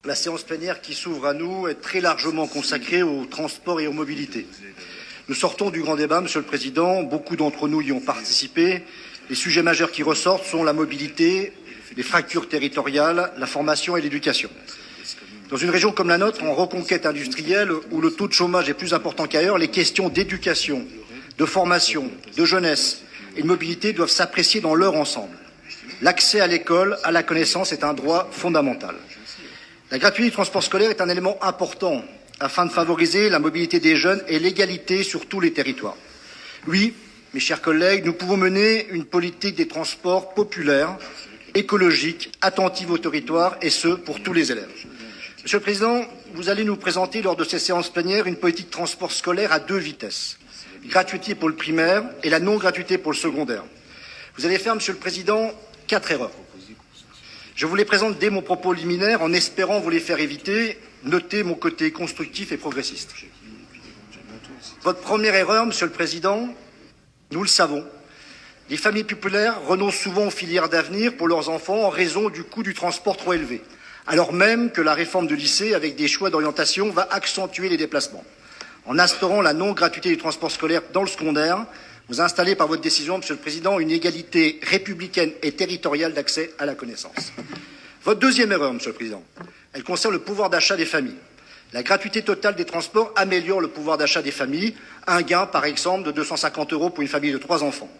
La séance plénière qui s'ouvre à nous est très largement consacrée au transport et aux mobilités. Nous sortons du grand débat, Monsieur le Président, beaucoup d'entre nous y ont participé. Les sujets majeurs qui ressortent sont la mobilité, les fractures territoriales, la formation et l'éducation. Dans une région comme la nôtre, en reconquête industrielle, où le taux de chômage est plus important qu'ailleurs, les questions d'éducation, de formation, de jeunesse et de mobilité doivent s'apprécier dans leur ensemble. L'accès à l'école, à la connaissance est un droit fondamental. La gratuité du transport scolaire est un élément important afin de favoriser la mobilité des jeunes et l'égalité sur tous les territoires. Oui, mes chers collègues, nous pouvons mener une politique des transports populaire, écologique, attentive au territoire, et ce, pour tous les élèves. Monsieur le Président, vous allez nous présenter lors de ces séances plénières une politique de transport scolaire à 2 vitesses. Gratuité pour le primaire et la non-gratuité pour le secondaire. Vous allez faire, Monsieur le Président, 4 erreurs. Je vous les présente dès mon propos liminaire en espérant vous les faire éviter. Notez mon côté constructif et progressiste. Votre première erreur, Monsieur le Président, nous le savons, les familles populaires renoncent souvent aux filières d'avenir pour leurs enfants en raison du coût du transport trop élevé, alors même que la réforme du lycée, avec des choix d'orientation, va accentuer les déplacements. En instaurant la non-gratuité du transport scolaire dans le secondaire, vous installez par votre décision, Monsieur le Président, une égalité républicaine et territoriale d'accès à la connaissance. Votre deuxième erreur, Monsieur le Président, elle concerne le pouvoir d'achat des familles. La gratuité totale des transports améliore le pouvoir d'achat des familles. Un gain, par exemple, de 250 € pour une famille de 3 enfants.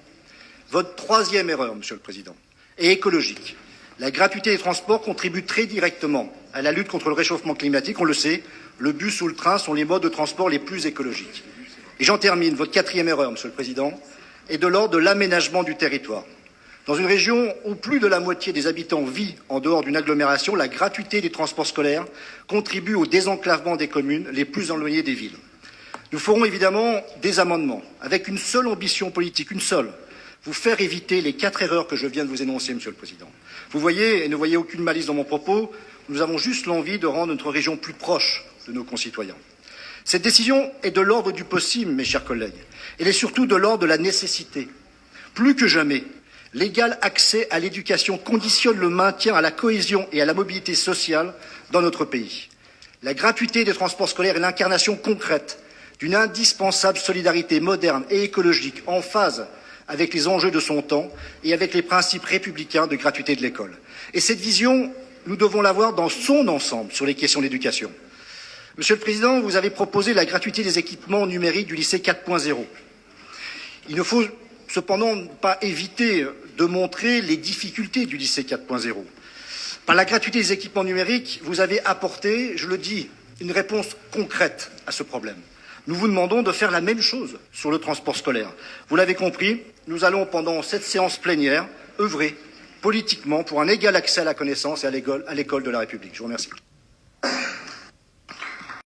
Votre troisième erreur, Monsieur le Président, est écologique. La gratuité des transports contribue très directement à la lutte contre le réchauffement climatique. On le sait, le bus ou le train sont les modes de transport les plus écologiques. Et j'en termine. Votre quatrième erreur, Monsieur le Président, est de l'ordre de l'aménagement du territoire. Dans une région où plus de la moitié des habitants vit en dehors d'une agglomération, la gratuité des transports scolaires contribue au désenclavement des communes les plus éloignées des villes. Nous ferons évidemment des amendements avec une seule ambition politique, une seule, vous faire éviter les 4 erreurs que je viens de vous énoncer, Monsieur le Président. Vous voyez, et ne voyez aucune malice dans mon propos, nous avons juste l'envie de rendre notre région plus proche de nos concitoyens. Cette décision est de l'ordre du possible, mes chers collègues. Elle est surtout de l'ordre de la nécessité. Plus que jamais, l'égal accès à l'éducation conditionne le maintien à la cohésion et à la mobilité sociale dans notre pays. La gratuité des transports scolaires est l'incarnation concrète d'une indispensable solidarité moderne et écologique en phase avec les enjeux de son temps et avec les principes républicains de gratuité de l'école. Et cette vision, nous devons l'avoir dans son ensemble sur les questions d'éducation. Monsieur le Président, vous avez proposé la gratuité des équipements numériques du lycée 4.0. Il ne faut cependant pas éviter de montrer les difficultés du lycée 4.0. Par la gratuité des équipements numériques, vous avez apporté, je le dis, une réponse concrète à ce problème. Nous vous demandons de faire la même chose sur le transport scolaire. Vous l'avez compris, nous allons, pendant cette séance plénière, œuvrer politiquement pour un égal accès à la connaissance et à l'école de la République. Je vous remercie.